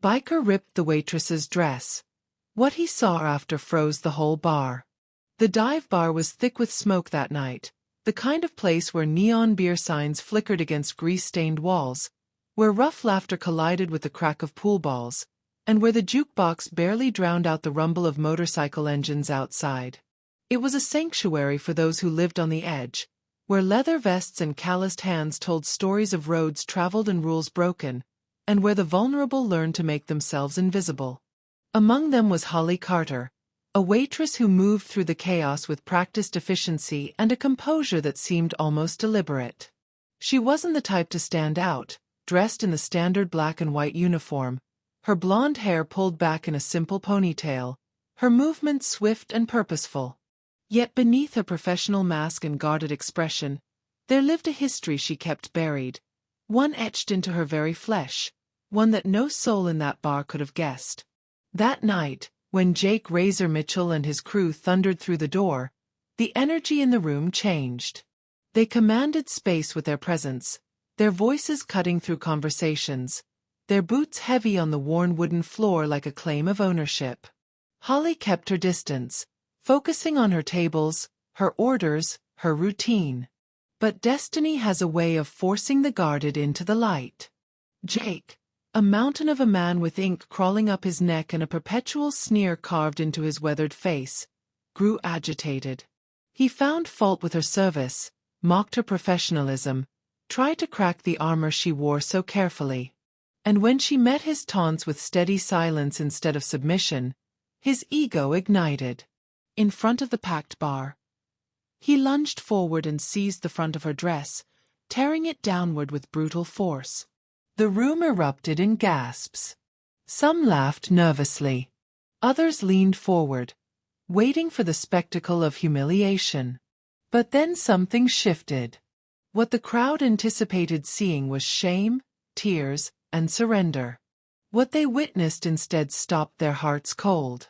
Biker ripped the waitress's dress. What he saw after froze the whole bar. The dive bar was thick with smoke that night, the kind of place where neon beer signs flickered against grease-stained walls, where rough laughter collided with the crack of pool balls, and where the jukebox barely drowned out the rumble of motorcycle engines outside. It was a sanctuary for those who lived on the edge, where leather vests and calloused hands told stories of roads traveled and rules broken, and where the vulnerable learned to make themselves invisible. Among them was Holly Carter, a waitress who moved through the chaos with practiced efficiency and a composure that seemed almost deliberate. She wasn't the type to stand out, dressed in the standard black and white uniform, her blonde hair pulled back in a simple ponytail, her movements swift and purposeful. Yet beneath her professional mask and guarded expression, there lived a history she kept buried, one etched into her very flesh, one that no soul in that bar could have guessed. That night, when Jake Razor Mitchell and his crew thundered through the door, the energy in the room changed. They commanded space with their presence, their voices cutting through conversations, their boots heavy on the worn wooden floor like a claim of ownership. Holly kept her distance, focusing on her tables, her orders, her routine. But destiny has a way of forcing the guarded into the light. Jake, a mountain of a man with ink crawling up his neck and a perpetual sneer carved into his weathered face, grew agitated. He found fault with her service, mocked her professionalism, tried to crack the armor she wore so carefully. And when she met his taunts with steady silence instead of submission, his ego ignited. In front of the packed bar, he lunged forward and seized the front of her dress, tearing it downward with brutal force. The room erupted in gasps. Some laughed nervously. Others leaned forward, waiting for the spectacle of humiliation. But then something shifted. What the crowd anticipated seeing was shame, tears, and surrender. What they witnessed instead stopped their hearts cold.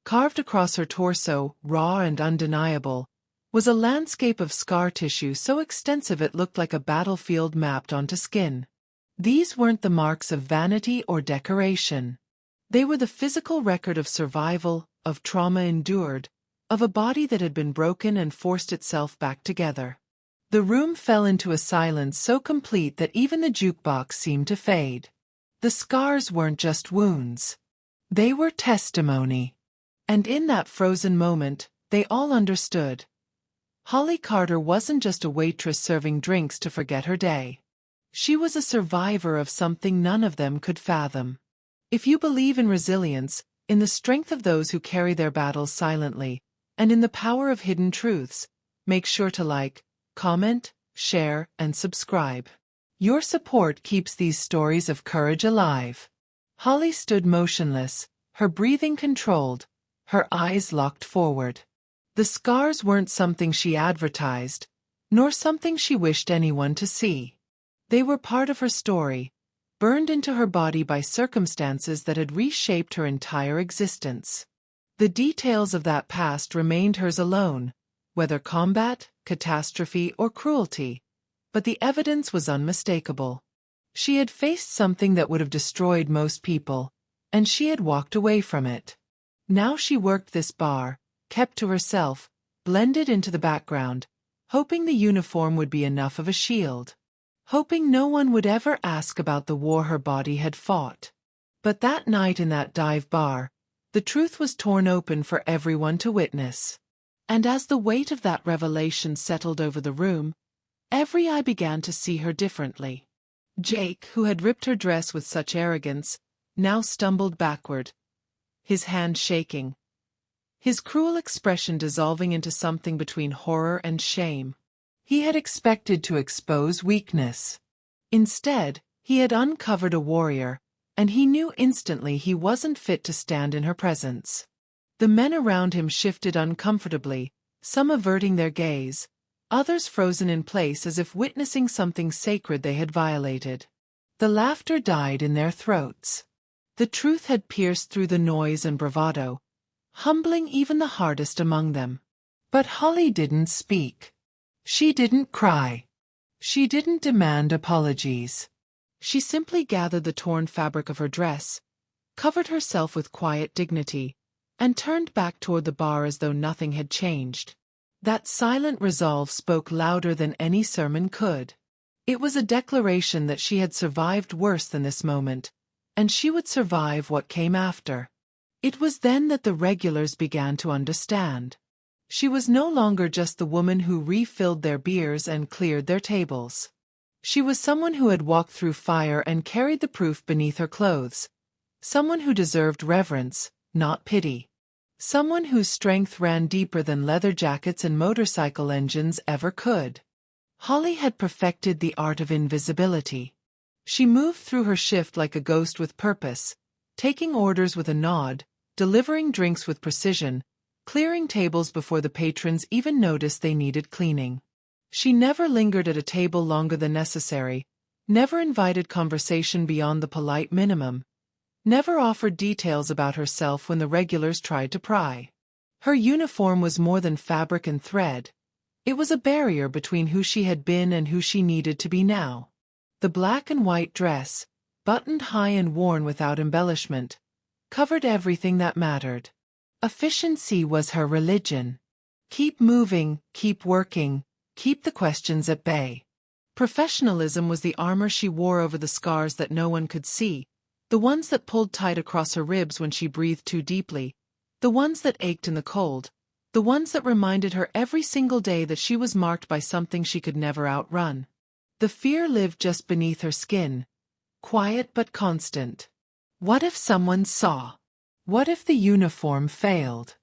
Carved across her torso, raw and undeniable, was a landscape of scar tissue so extensive it looked like a battlefield mapped onto skin. These weren't the marks of vanity or decoration. They were the physical record of survival, of trauma endured, of a body that had been broken and forced itself back together. The room fell into a silence so complete that even the jukebox seemed to fade. The scars weren't just wounds. They were testimony. And in that frozen moment, they all understood. Holly Carter wasn't just a waitress serving drinks to forget her day. She was a survivor of something none of them could fathom. If you believe in resilience, in the strength of those who carry their battles silently, and in the power of hidden truths, make sure to like, comment, share, and subscribe. Your support keeps these stories of courage alive. Holly stood motionless, her breathing controlled, her eyes locked forward. The scars weren't something she advertised, nor something she wished anyone to see. They were part of her story, burned into her body by circumstances that had reshaped her entire existence. The details of that past remained hers alone, whether combat, catastrophe, or cruelty, but the evidence was unmistakable. She had faced something that would have destroyed most people, and she had walked away from it. Now she worked this bar, kept to herself, blended into the background, hoping the uniform would be enough of a shield. Hoping no one would ever ask about the war her body had fought. But that night in that dive bar, the truth was torn open for everyone to witness. And as the weight of that revelation settled over the room, every eye began to see her differently. Jake, who had ripped her dress with such arrogance, now stumbled backward, his hand shaking, his cruel expression dissolving into something between horror and shame. He had expected to expose weakness. Instead, he had uncovered a warrior, and he knew instantly he wasn't fit to stand in her presence. The men around him shifted uncomfortably, some averting their gaze, others frozen in place as if witnessing something sacred they had violated. The laughter died in their throats. The truth had pierced through the noise and bravado, humbling even the hardest among them. But Holly didn't speak. She didn't cry. She didn't demand apologies. She simply gathered the torn fabric of her dress, covered herself with quiet dignity, and turned back toward the bar as though nothing had changed. That silent resolve spoke louder than any sermon could. It was a declaration that she had survived worse than this moment, and she would survive what came after. It was then that the regulars began to understand. She was no longer just the woman who refilled their beers and cleared their tables. She was someone who had walked through fire and carried the proof beneath her clothes. Someone who deserved reverence, not pity. Someone whose strength ran deeper than leather jackets and motorcycle engines ever could. Holly had perfected the art of invisibility. She moved through her shift like a ghost with purpose, taking orders with a nod, delivering drinks with precision, clearing tables before the patrons even noticed they needed cleaning. She never lingered at a table longer than necessary, never invited conversation beyond the polite minimum, never offered details about herself when the regulars tried to pry. Her uniform was more than fabric and thread. It was a barrier between who she had been and who she needed to be now. The black and white dress, buttoned high and worn without embellishment, covered everything that mattered. Efficiency was her religion. Keep moving, keep working, keep the questions at bay. Professionalism was the armor she wore over the scars that no one could see, the ones that pulled tight across her ribs when she breathed too deeply, the ones that ached in the cold, the ones that reminded her every single day that she was marked by something she could never outrun. The fear lived just beneath her skin, quiet but constant. What if someone saw? What if the uniform failed?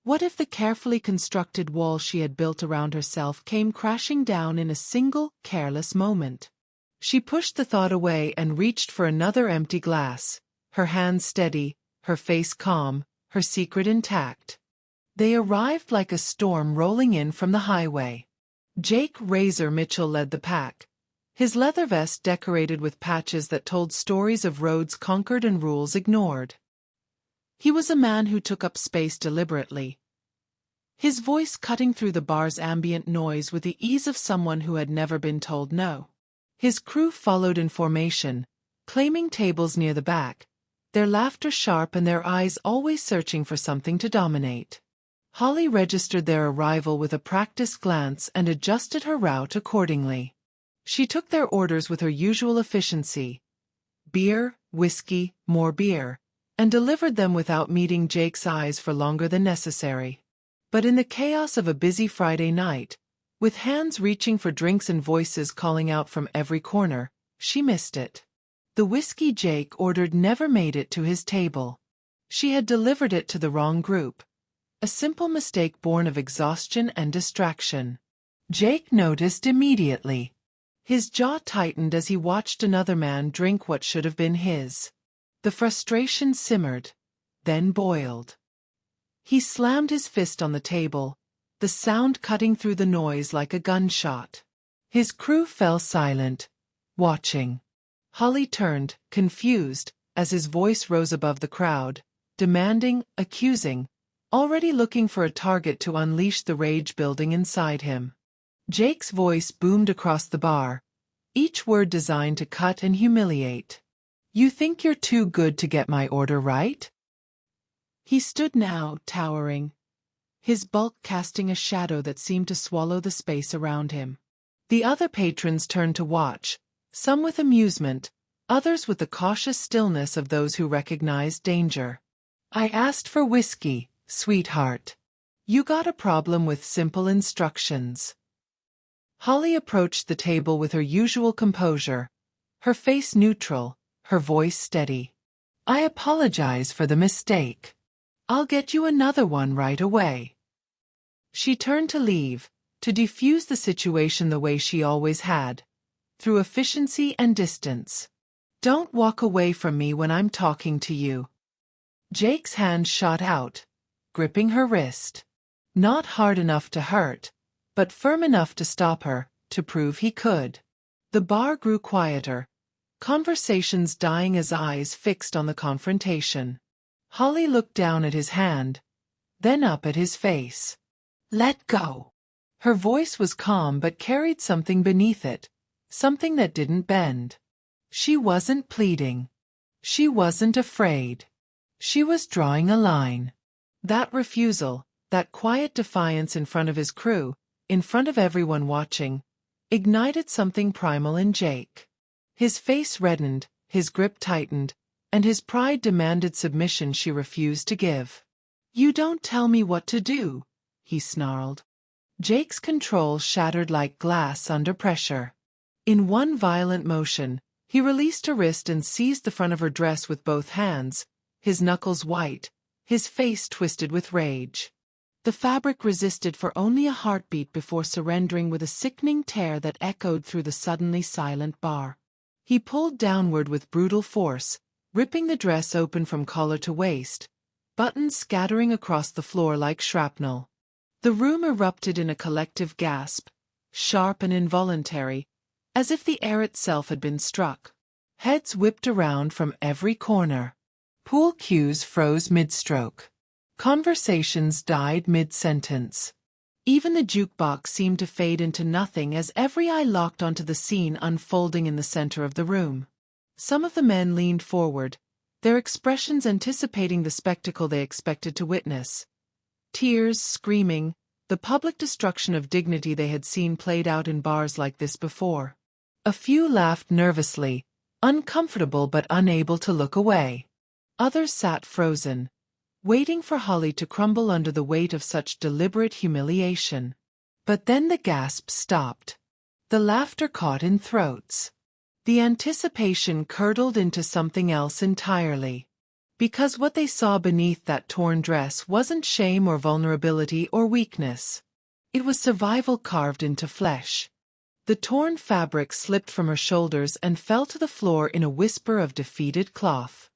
What if the carefully constructed wall she had built around herself came crashing down in a single, careless moment? She pushed the thought away and reached for another empty glass, her hands steady, her face calm, her secret intact. They arrived like a storm rolling in from the highway. Jake Razor Mitchell led the pack, his leather vest decorated with patches that told stories of roads conquered and rules ignored. He was a man who took up space deliberately, his voice cutting through the bar's ambient noise with the ease of someone who had never been told no. His crew followed in formation, claiming tables near the back, their laughter sharp and their eyes always searching for something to dominate. Holly registered their arrival with a practiced glance and adjusted her route accordingly. She took their orders with her usual efficiency. Beer, whiskey, more beer, and delivered them without meeting Jake's eyes for longer than necessary. But in the chaos of a busy Friday night, with hands reaching for drinks and voices calling out from every corner, she missed it. The whiskey Jake ordered never made it to his table. She had delivered it to the wrong group. A simple mistake born of exhaustion and distraction. Jake noticed immediately. His jaw tightened as he watched another man drink what should have been his. The frustration simmered, then boiled. He slammed his fist on the table, the sound cutting through the noise like a gunshot. His crew fell silent, watching. Holly turned, confused, as his voice rose above the crowd, demanding, accusing, already looking for a target to unleash the rage building inside him. Jake's voice boomed across the bar, each word designed to cut and humiliate. "You think you're too good to get my order right?" He stood now, towering, his bulk casting a shadow that seemed to swallow the space around him. The other patrons turned to watch, some with amusement, others with the cautious stillness of those who recognized danger. "I asked for whiskey, sweetheart. You got a problem with simple instructions." Holly approached the table with her usual composure, her face neutral, her voice steady. "I apologize for the mistake. I'll get you another one right away." She turned to leave, to defuse the situation the way she always had, through efficiency and distance. "Don't walk away from me when I'm talking to you." Jake's hand shot out, gripping her wrist. Not hard enough to hurt, but firm enough to stop her, to prove he could. The bar grew quieter, conversations dying as eyes fixed on the confrontation. Holly looked down at his hand, then up at his face. "Let go." Her voice was calm but carried something beneath it, something that didn't bend. She wasn't pleading. She wasn't afraid. She was drawing a line. That refusal, that quiet defiance in front of his crew, in front of everyone watching, ignited something primal in Jake. His face reddened, his grip tightened, and his pride demanded submission she refused to give. "You don't tell me what to do," he snarled. Jake's control shattered like glass under pressure. In one violent motion, he released her wrist and seized the front of her dress with both hands, his knuckles white, his face twisted with rage. The fabric resisted for only a heartbeat before surrendering with a sickening tear that echoed through the suddenly silent bar. He pulled downward with brutal force, ripping the dress open from collar to waist, buttons scattering across the floor like shrapnel. The room erupted in a collective gasp, sharp and involuntary, as if the air itself had been struck. Heads whipped around from every corner. Pool cues froze mid-stroke. Conversations died mid-sentence. Even the jukebox seemed to fade into nothing as every eye locked onto the scene unfolding in the center of the room. Some of the men leaned forward, their expressions anticipating the spectacle they expected to witness. Tears, screaming, the public destruction of dignity they had seen played out in bars like this before. A few laughed nervously, uncomfortable but unable to look away. Others sat frozen, waiting for Holly to crumble under the weight of such deliberate humiliation. But then the gasps stopped. The laughter caught in throats. The anticipation curdled into something else entirely. Because what they saw beneath that torn dress wasn't shame or vulnerability or weakness. It was survival carved into flesh. The torn fabric slipped from her shoulders and fell to the floor in a whisper of defeated cloth.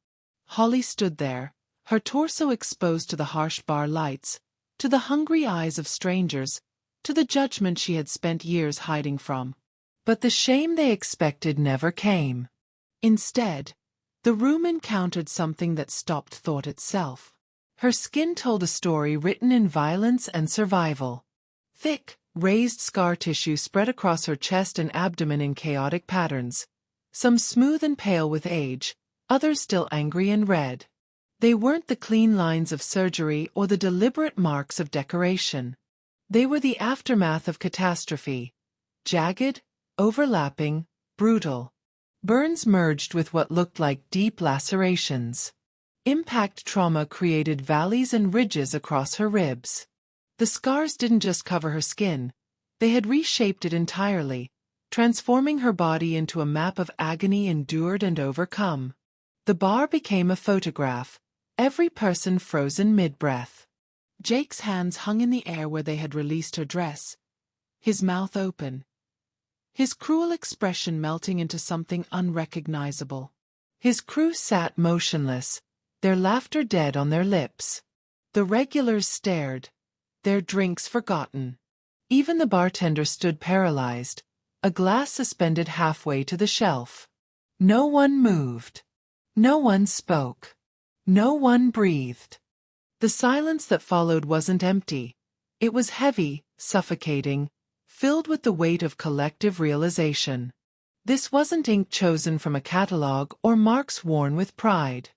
Holly stood there, her torso exposed to the harsh bar lights, to the hungry eyes of strangers, to the judgment she had spent years hiding from. But the shame they expected never came. Instead, the room encountered something that stopped thought itself. Her skin told a story written in violence and survival. Thick, raised scar tissue spread across her chest and abdomen in chaotic patterns, some smooth and pale with age, others still angry and red. They weren't the clean lines of surgery or the deliberate marks of decoration. They were the aftermath of catastrophe. Jagged, overlapping, brutal. Burns merged with what looked like deep lacerations. Impact trauma created valleys and ridges across her ribs. The scars didn't just cover her skin, they had reshaped it entirely, transforming her body into a map of agony endured and overcome. The bar became a photograph, every person frozen mid-breath. Jake's hands hung in the air where they had released her dress, his mouth open, his cruel expression melting into something unrecognizable. His crew sat motionless, their laughter dead on their lips. The regulars stared, their drinks forgotten. Even the bartender stood paralyzed, a glass suspended halfway to the shelf. No one moved. No one spoke. No one breathed. The silence that followed wasn't empty. It was heavy, suffocating, filled with the weight of collective realization. This wasn't ink chosen from a catalog or marks worn with pride.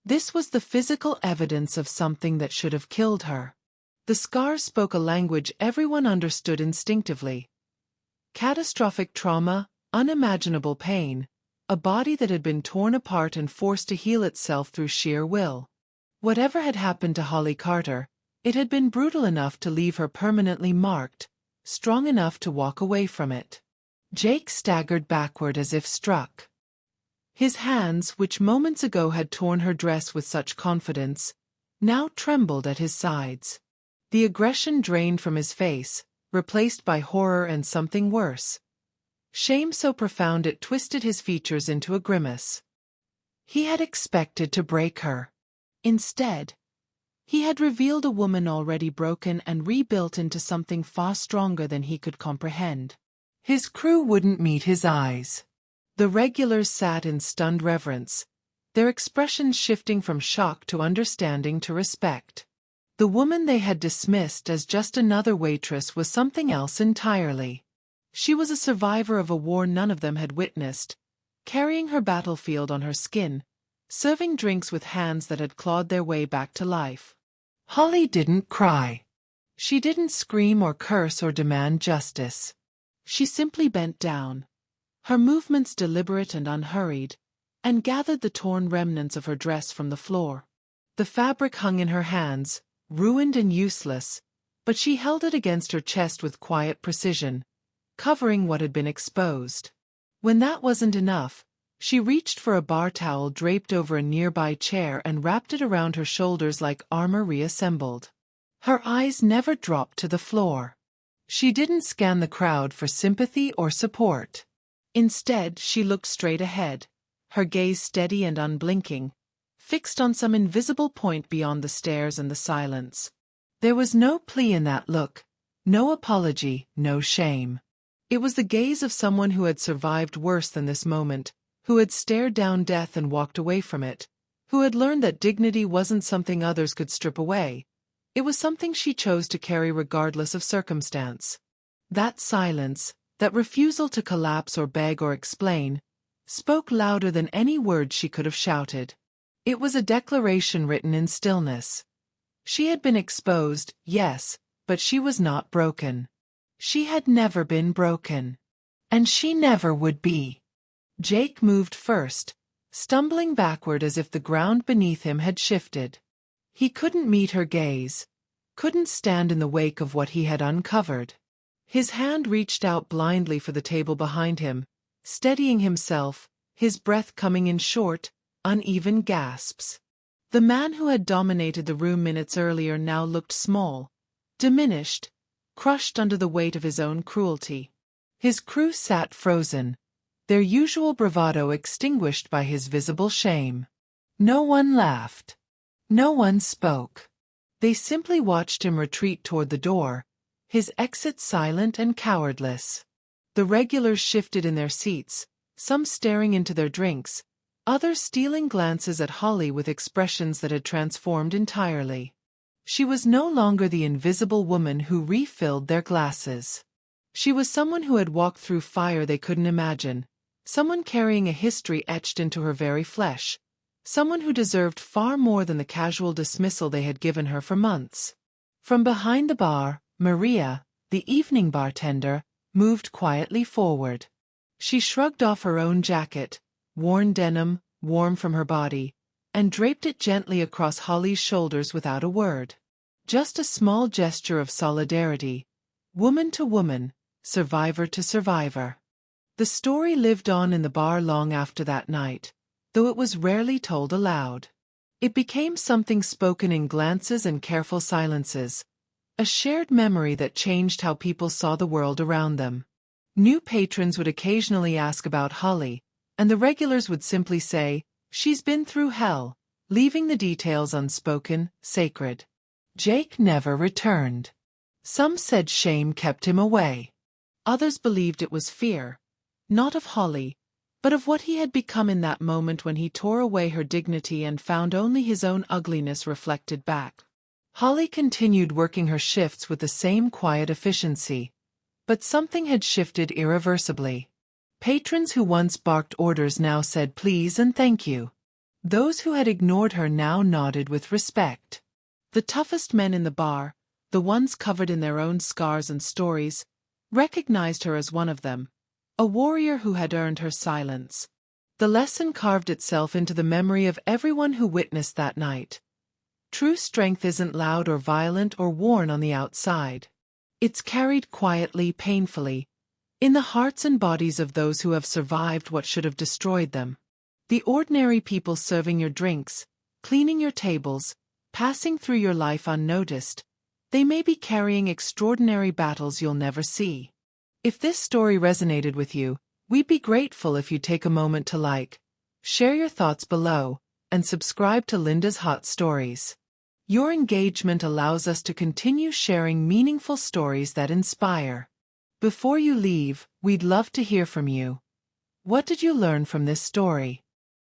This was the physical evidence of something that should have killed her. The scars spoke a language everyone understood instinctively. Catastrophic trauma, unimaginable pain, a body that had been torn apart and forced to heal itself through sheer will. Whatever had happened to Holly Carter, it had been brutal enough to leave her permanently marked, strong enough to walk away from it. Jake staggered backward as if struck. His hands, which moments ago had torn her dress with such confidence, now trembled at his sides. The aggression drained from his face, replaced by horror and something worse. Shame so profound it twisted his features into a grimace. He had expected to break her. Instead, he had revealed a woman already broken and rebuilt into something far stronger than he could comprehend. His crew wouldn't meet his eyes. The regulars sat in stunned reverence, their expressions shifting from shock to understanding to respect. The woman they had dismissed as just another waitress was something else entirely. She was a survivor of a war none of them had witnessed, carrying her battlefield on her skin, serving drinks with hands that had clawed their way back to life. Holly didn't cry. She didn't scream or curse or demand justice. She simply bent down, her movements deliberate and unhurried, and gathered the torn remnants of her dress from the floor. The fabric hung in her hands, ruined and useless, but she held it against her chest with quiet precision, covering what had been exposed. When that wasn't enough, she reached for a bar towel draped over a nearby chair and wrapped it around her shoulders like armor reassembled. Her eyes never dropped to the floor. She didn't scan the crowd for sympathy or support. Instead, she looked straight ahead, her gaze steady and unblinking, fixed on some invisible point beyond the stairs and the silence. There was no plea in that look, no apology, no shame. It was the gaze of someone who had survived worse than this moment, who had stared down death and walked away from it, who had learned that dignity wasn't something others could strip away. It was something she chose to carry regardless of circumstance. That silence, that refusal to collapse or beg or explain, spoke louder than any words she could have shouted. It was a declaration written in stillness. She had been exposed, yes, but she was not broken. She had never been broken. And she never would be. Jake moved first, stumbling backward as if the ground beneath him had shifted. He couldn't meet her gaze, couldn't stand in the wake of what he had uncovered. His hand reached out blindly for the table behind him, steadying himself, his breath coming in short, uneven gasps. The man who had dominated the room minutes earlier now looked small, diminished, crushed under the weight of his own cruelty. His crew sat frozen, their usual bravado extinguished by his visible shame. No one laughed. No one spoke. They simply watched him retreat toward the door, his exit silent and cowardless. The regulars shifted in their seats, some staring into their drinks, others stealing glances at Holly with expressions that had transformed entirely. She was no longer the invisible woman who refilled their glasses. She was someone who had walked through fire they couldn't imagine, someone carrying a history etched into her very flesh, someone who deserved far more than the casual dismissal they had given her for months. From behind the bar, Maria, the evening bartender, moved quietly forward. She shrugged off her own jacket, worn denim, warm from her body, and draped it gently across Holly's shoulders without a word. Just a small gesture of solidarity, woman to woman, survivor to survivor. The story lived on in the bar long after that night, though it was rarely told aloud. It became something spoken in glances and careful silences, a shared memory that changed how people saw the world around them. New patrons would occasionally ask about Holly, and the regulars would simply say, "She's been through hell," leaving the details unspoken, sacred. Jake never returned. Some said shame kept him away. Others believed it was fear, not of Holly, but of what he had become in that moment when he tore away her dignity and found only his own ugliness reflected back. Holly continued working her shifts with the same quiet efficiency, but something had shifted irreversibly. Patrons who once barked orders now said please and thank you. Those who had ignored her now nodded with respect. The toughest men in the bar, the ones covered in their own scars and stories, recognized her as one of them, a warrior who had earned her silence. The lesson carved itself into the memory of everyone who witnessed that night. True strength isn't loud or violent or worn on the outside. It's carried quietly, painfully, in the hearts and bodies of those who have survived what should have destroyed them. The ordinary people serving your drinks, cleaning your tables, passing through your life unnoticed, they may be carrying extraordinary battles you'll never see. If this story resonated with you, we'd be grateful if you take a moment to like, share your thoughts below, and subscribe to Linda's Hot Stories. Your engagement allows us to continue sharing meaningful stories that inspire. Before you leave, we'd love to hear from you. What did you learn from this story?